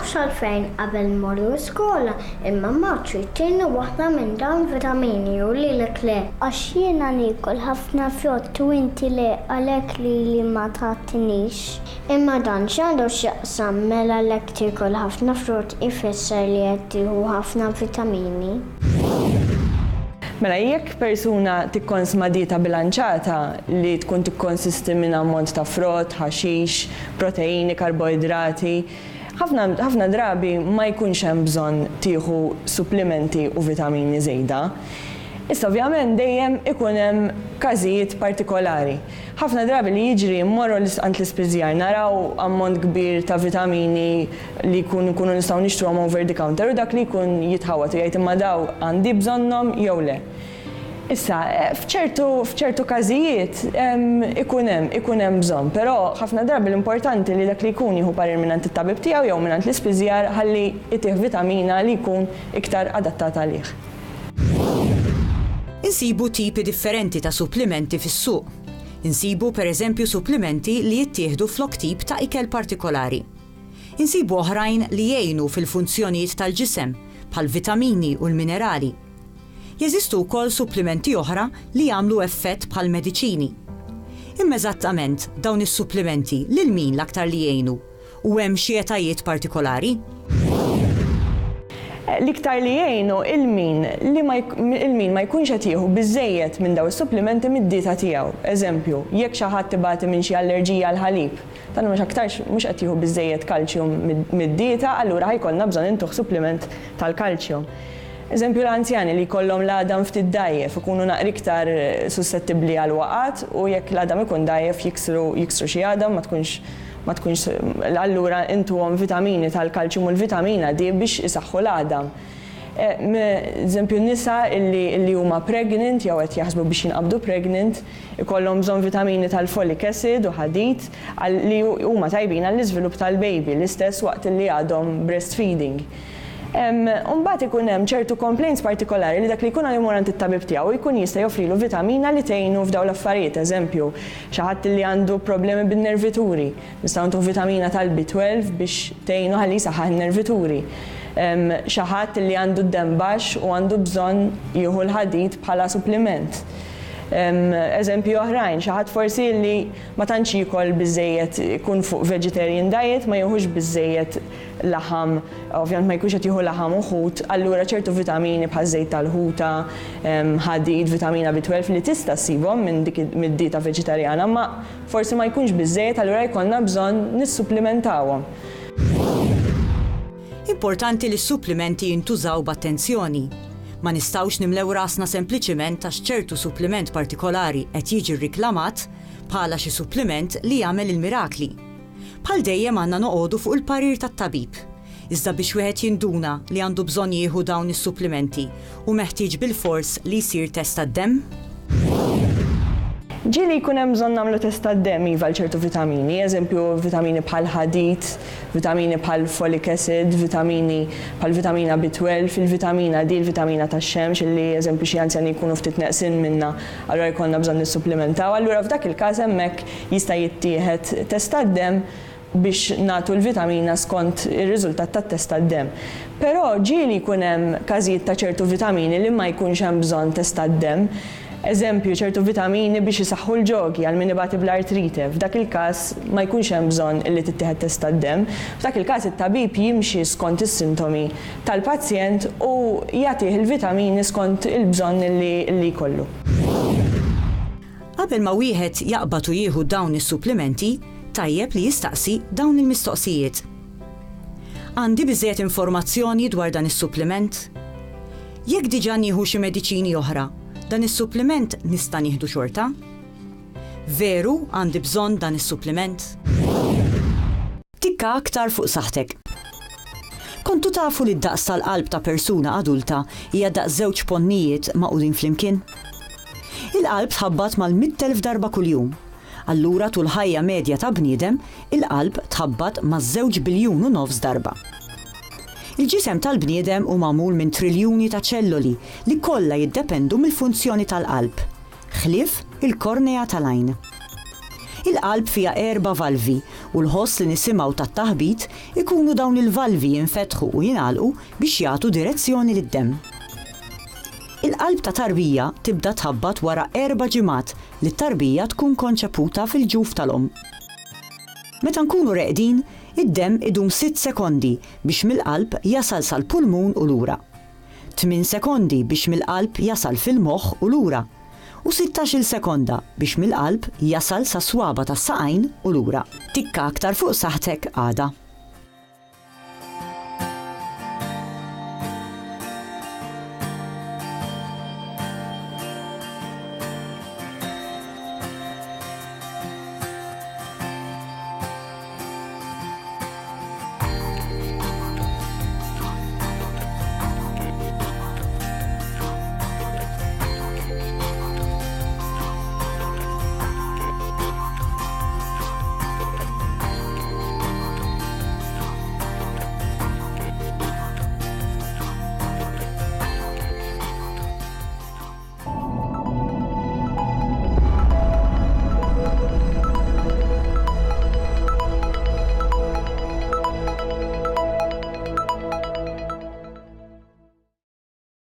nafx għalfejn qabel morru skola, imma maċċu jtejna waħda minn dawn vitamini u li l-ekle. Għax jiena nikol ħafna frott u inti li għalek li ma tagħtinix. Imma dan x'għandu x'jaqsam mela l-ek tikol ħafna frott ifisser li qed tieħu ħafna vitamini. Mela jekk persuna tikkonsma dieta bilanċata li tkun tikkonsisti minn ammont ta' frott, ħaxix, proteini, karboidrati, ħafna drabi ma jkunx hemm bżonn tieħu supplementi u vitamini żejda. Issa ovvjament dejjem ikun hemm każijiet partikolari. Ħafna drabi li jiġri mmorru għand l-ispiżjar naraw ammont kbir ta' vitamini li jkunu nistgħu nixtruhom over the counter u dak li jkun jitħawat u jgħid imma daw għandi bżonnhom jew le. Issa f'ċertu każijiet ikun hemm bżonn, però ħafna drabi l-importanti li dak li jkun jieħu parir mingħand it-tabib tiegħu jew mingħand l-ispiżjar ħalli jtih vitamina li jkun iktar adattat għalih. Insibu tipi differenti ta' supplementi fis-suq. Insibu pereżempju supplementi li jittieħdu flok tip ta' ikel partikolari. Insibu oħrajn li jgħinu fil-funzjonijiet tal-ġisem, bħal vitamini u l-minerali. Jeżistu wkoll supplementi oħra li jagħmlu effett bħal mediċini. Imma eżattament dawn is-supplementi lil min l-aktar li jgħinu u hemm xi etajiet partikolari? L-iktar li jgħinu il-min ma jkunx qed jieħu biżżejjed minn dawn is-supplementi mid-dieta tiegħu. Eżempju, jekk xi ħadd ibati minn xi allerġija għal ħalib, dan mhux qed jieħu biżżejjed kalċjum mid-dieta, allura ħajkollna bżonn intuħ supplement tal-kalċjum. Eżempju l-anzjani li jkollhom l-għadam ftit dajjef ikunu naqri iktar sussettibbli għal waqgħat u jekk l-għadam ikun dajjef jiksru xi għadam ma tkunx allura intuhom vitamini tal-kalċjum u l-vitamina D biex isaħħu l-għadam. Eżempju n-nisa illi huma pregnant jew qed jaħsbu biex jinqabdu pregnant ikollhom bżonn vitamini tal-folic acid u ħadid li huma tajbin għall-iżvilupp tal-baby l-istess waqt li għadhom breastfeeding. Mbagħad ikun hemm ċertu complaints partikolari li dak li jkun għal għand it-tabib tiegħu jkun jista' joffrilu vitamina li tgħinu f'dawn l-affarijiet. Eżempju, xi ħadd li għandu problemi bin-nervituri, nistgħu ntuħ vitamina tal-B12 biex tgħinu ħalli saħħaħ in-nervituri. Xi ħadd li għandu d-demm baxx u għandu bżonn jieħu l-ħadid bħala suppliment. Eżempju oħrajn, xi ħadd forsi li ma tantx jikol biżżejjed ikun fuq vegetarian diet, ma jieħux biżżejjed laħam, ovvjament ma jkunx qed jieħu laħam u ħut, allura ċertu vitamini bħal żejt tal-ħuta, ħadid, vitamina B12 li tista' ssibhom mid-dieta veġetarjana, ma forsi ma jkunx biżżejjed, allura jkollna bżonn nissupplementawhom. Importanti li s-supplementi jintużaw b'attenzjoni. Ma nistgħux nimlew rasna sempliċiment għax ċertu supplement partikolari qed jiġi rriklamat bħala xi supplement li jagħmel il-mirakli. Bħal dejjem għandna noqogħdu fuq il-parir tat-tabib. Iżda biex wieħed jinduna li għandu bżonn jieħu dawn is-supplementi u meħtieġ bil-fors li jsir test tad-demm? Ġieli jkun hemm bżonn nagħmlu test tad-demm iva ċertu vitamini, eżempju vitamini bħal ħadid, vitamini bħal folic acid, vitamini bħal vitamina B12, il-vitamina D, il-vitamina tax-xemx illi eżempju xi anzjani jkunu ftit neqsin minnha, allura jkollna bżonn nissupplementaw, allura f'dak il-każ hemmhekk jista' jittieħed test tad-demm biex nagħtu l-vitamina skont ir-riżultat tat-test tad-demm. Però ġieli jkun hemm każijiet ta' ċertu vitamini li ma jkunx hemm bżonn test tad-demm. Eżempju, ċertu vitamini biex isaħħu l-ġogi għal min ibati bl-artrite. F'dak il-każ ma jkunx hemm bżonn li tittieħed test tad-demm. F'dak il-każ it-tabib jimxi skont is-sintomi tal-pazjent u jagħtih il-vitamini skont il-bżonn li jkollu. Qabel ma wieħed jaqbad u jieħu dawn is-supplementi, tajjeb li jistaqsi dawn il-mistoqsijiet. Għandi biżżejjed informazzjoni dwar dan is-supplement? Jekk diġà nieħu xi mediċini oħra, dan is-supplement nista' nieħdu xorta? Veru għandi bżonn dan is-supplement? Tikka aktar fuq saħħtek. Kontu tafu li d-daqs tal-qalb ta' persuna adulta hija daqs żewġ ponnijiet maqudin flimkien? Il-qalb tħabbat mal-100,000 darba kuljum. Allura tul ħajja medja ta' bniedem, il-qalb tħabbat ma' 2 biljun u nofs darba. Il-ġisem tal-bniedem u magħmul minn triljuni ta' ċelloli li kollha jiddependu mill-funzjoni tal-qalb, ħlief il-kornea tal-għajn. Il-qalb fija 4 valvi u l-ħoss li nisimgħu tat-taħbit ikunu dawn il-valvi jinfetħu u jingħalqu biex jagħtu direzzjoni lid-demm. Il-qalb ta' tarbija tibda tħabbat wara 4 ġimgħat li t-tarbija tkun konċeputa fil-ġuf tal-om. Meta nkunu reqdin, id-demm idum 6 sekondi biex mill-qalb jasal sal-pulmun u lura. 8 sekondi biex mill-qalb jasal fil-moħħ u lura. U 16 sekonda biex mill-qalb jasal sa swaba tas-saqajn u lura. Tikka aktar fuq saħtek għada.